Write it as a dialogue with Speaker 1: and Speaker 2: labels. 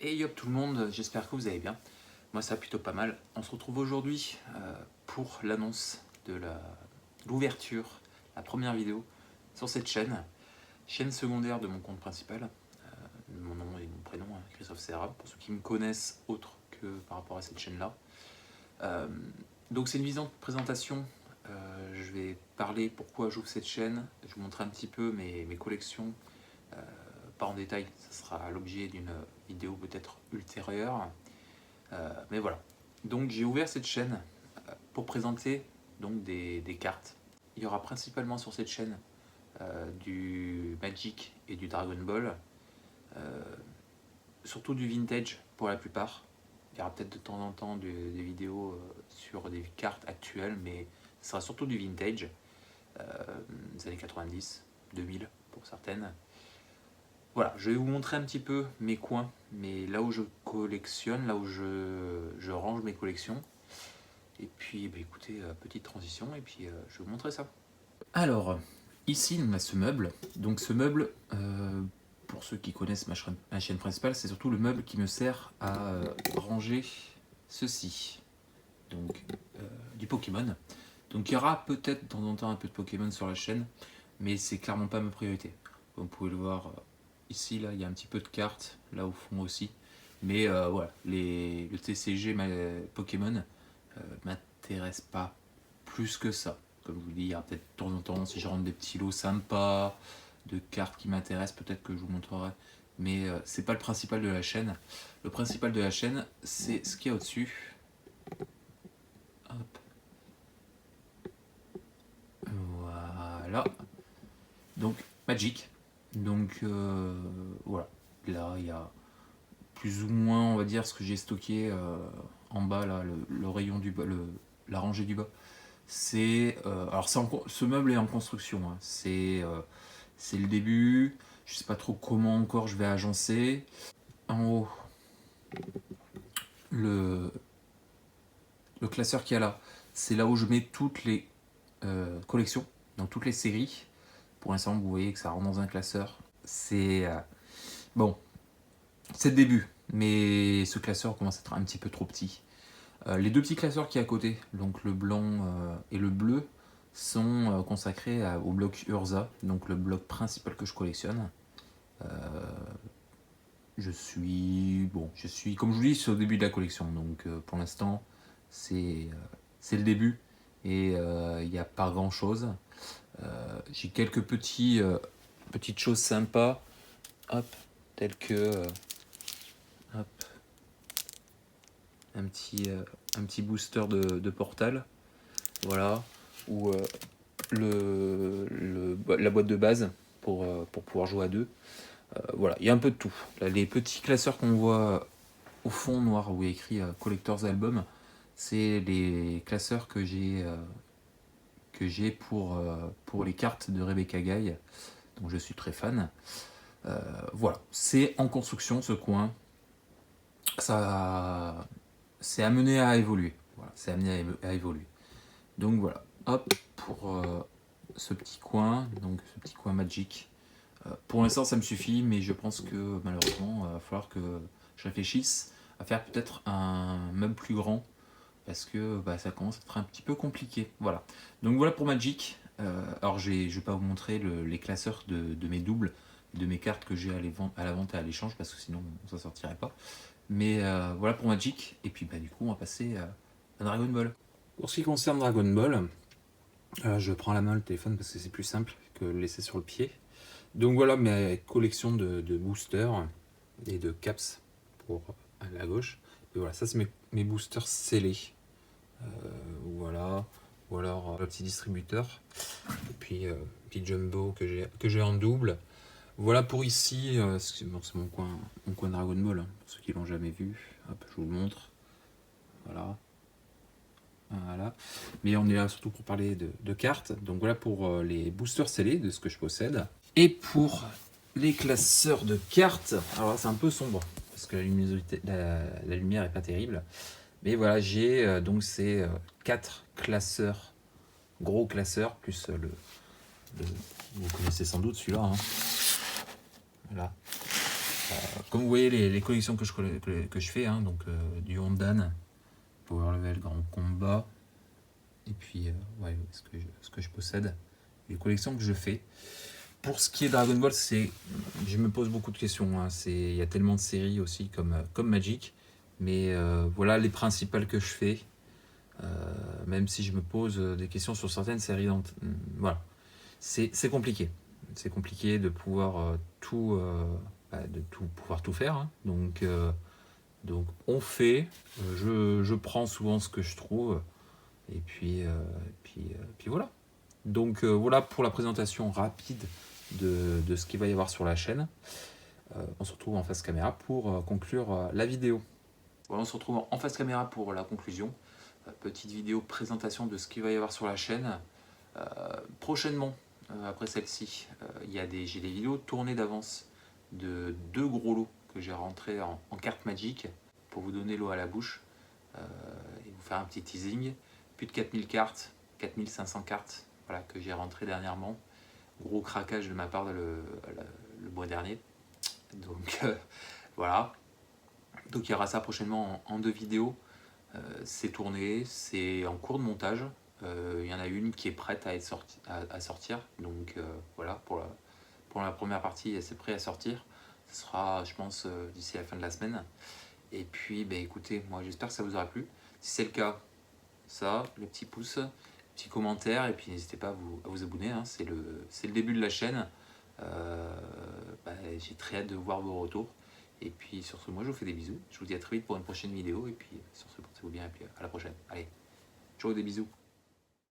Speaker 1: Et yop tout le monde, j'espère que vous allez bien. Moi ça va plutôt pas mal. On se retrouve aujourd'hui pour l'annonce de l'ouverture, la première vidéo sur cette chaîne secondaire de mon compte principal. Mon nom et mon prénom, Christophe Serra, pour ceux qui me connaissent autre que par rapport à cette chaîne-là. Donc c'est une vision de présentation. Je vais parler pourquoi j'ouvre cette chaîne. Je vous montrer un petit peu mes collections. Pas en détail, ça sera l'objet d'une vidéo peut-être ultérieure. Mais voilà. Donc j'ai ouvert cette chaîne pour présenter donc des cartes. Il y aura principalement sur cette chaîne du Magic et du Dragon Ball. Surtout du vintage pour la plupart. Il y aura peut-être de temps en temps des vidéos sur des cartes actuelles, mais ce sera surtout du vintage. Des années 90, 2000 pour certaines. Voilà, je vais vous montrer un petit peu mes coins, mais là où je collectionne, là où je range mes collections. Et puis, écoutez, petite transition, et puis je vais vous montrer ça. Alors, ici, on a ce meuble. Donc ce meuble, pour ceux qui connaissent ma chaîne principale, c'est surtout le meuble qui me sert à ranger ceci. Donc, du Pokémon. Donc il y aura peut-être de temps en temps un peu de Pokémon sur la chaîne, mais c'est clairement pas ma priorité. Comme vous pouvez le voir ici, là, il y a un petit peu de cartes, là au fond aussi. Mais voilà, le TCG Pokémon m'intéresse pas plus que ça. Comme je vous dis, il y a peut-être de temps en temps, si je rentre des petits lots sympas, de cartes qui m'intéressent, peut-être que je vous montrerai. Mais c'est pas le principal de la chaîne. Le principal de la chaîne, c'est ce qu'il y a au-dessus. Hop. Voilà. Donc, Magic. Donc, voilà. Là, il y a plus ou moins, on va dire, ce que j'ai stocké en bas, là, le rayon du bas, la rangée du bas. C'est. Alors, ce meuble est en construction. Hein. C'est le début. Je sais pas trop comment encore je vais agencer. En haut, le classeur qu'il y a là, c'est là où je mets toutes les collections, dans toutes les séries. Pour l'instant, vous voyez que ça rentre dans un classeur. C'est bon, c'est le début, mais ce classeur commence à être un petit peu trop petit. Les deux petits classeurs qui est à côté, donc le blanc et le bleu, sont consacrés au bloc Urza, donc le bloc principal que je collectionne. Je suis comme je vous dis, c'est au début de la collection, donc pour l'instant, c'est le début et il n'y a pas grand chose. J'ai quelques petites choses sympas, hop, telles que hop, un petit booster de Portal, voilà, ou la boîte de base pour pouvoir jouer à deux. Voilà, il y a un peu de tout. Là, les petits classeurs qu'on voit au fond noir où il y a écrit Collector's Album, c'est les classeurs que j'ai pour les cartes de Rebecca Guy, dont je suis très fan. Voilà, c'est en construction ce coin. Ça, c'est amené à évoluer. Voilà, c'est amené à évoluer. Donc voilà, hop, pour ce petit coin, donc ce petit coin Magic. Pour l'instant, ça me suffit, mais je pense que malheureusement, il va falloir que je réfléchisse à faire peut-être un meuble plus grand, parce que ça commence à être un petit peu compliqué. Voilà. Donc voilà pour Magic. Alors je vais pas vous montrer les classeurs de mes doubles, de mes cartes que j'ai à la vente et à l'échange, parce que sinon on s'en sortirait pas. Mais voilà pour Magic. Et puis du coup on va passer à Dragon Ball. Pour ce qui concerne Dragon Ball, je prends la main le téléphone parce que c'est plus simple que le laisser sur le pied. Donc voilà ma collection de boosters et de caps pour à la gauche. Et voilà, ça c'est mes boosters scellés. Voilà, ou alors le petit distributeur. Et puis petit jumbo que j'ai en double. Voilà pour ici, c'est mon coin Dragon Ball, hein, pour ceux qui l'ont jamais vu. Hop, je vous le montre. Voilà. Voilà. Mais on est là surtout pour parler de cartes. Donc voilà pour les boosters scellés de ce que je possède. Et pour les classeurs de cartes, alors là c'est un peu sombre parce que la lumière est pas terrible. Mais voilà, j'ai donc ces 4 classeurs, gros classeurs, plus vous connaissez sans doute celui-là. Hein. Voilà. Comme vous voyez, les collections que je fais, hein, donc du Hondan, Power Level, Grand Combat, et puis ouais, ce que je possède, les collections que je fais. Pour ce qui est Dragon Ball, je me pose beaucoup de questions. Hein. Il y a tellement de séries aussi comme Magic, mais voilà les principales que je fais. Même si je me pose des questions sur certaines séries, voilà, c'est compliqué. C'est compliqué de pouvoir pouvoir tout faire. Hein. Donc on fait. Je prends souvent ce que je trouve, et puis voilà. Donc voilà pour la présentation rapide de ce qu'il va y avoir sur la chaîne. On se retrouve en face caméra pour conclure la vidéo. Voilà, on se retrouve en face caméra pour la conclusion. Petite vidéo présentation de ce qu'il va y avoir sur la chaîne. Prochainement, après celle-ci, j'ai des vidéos tournées d'avance de 2 gros lots que j'ai rentrés en carte Magic pour vous donner l'eau à la bouche et vous faire un petit teasing. Plus de 4000 cartes, 4500 cartes voilà, que j'ai rentrées dernièrement. Gros craquage de ma part le mois dernier. Donc voilà. Donc il y aura ça prochainement en 2 vidéos. C'est tourné, c'est en cours de montage. Il y en a une qui est prête à sortir. Donc voilà, pour la première partie, c'est prêt à sortir. Ce sera, je pense, d'ici la fin de la semaine. Et puis, bah, écoutez, moi j'espère que ça vous aura plu. Si c'est le cas, ça, le petit pouce, petit commentaire, et puis n'hésitez pas à vous abonner. Hein, c'est le début de la chaîne. J'ai très hâte de voir vos retours. Et puis sur ce, moi je vous fais des bisous. Je vous dis à très vite pour une prochaine vidéo. Et puis sur ce, portez-vous bien et puis à la prochaine. Allez, ciao, des bisous.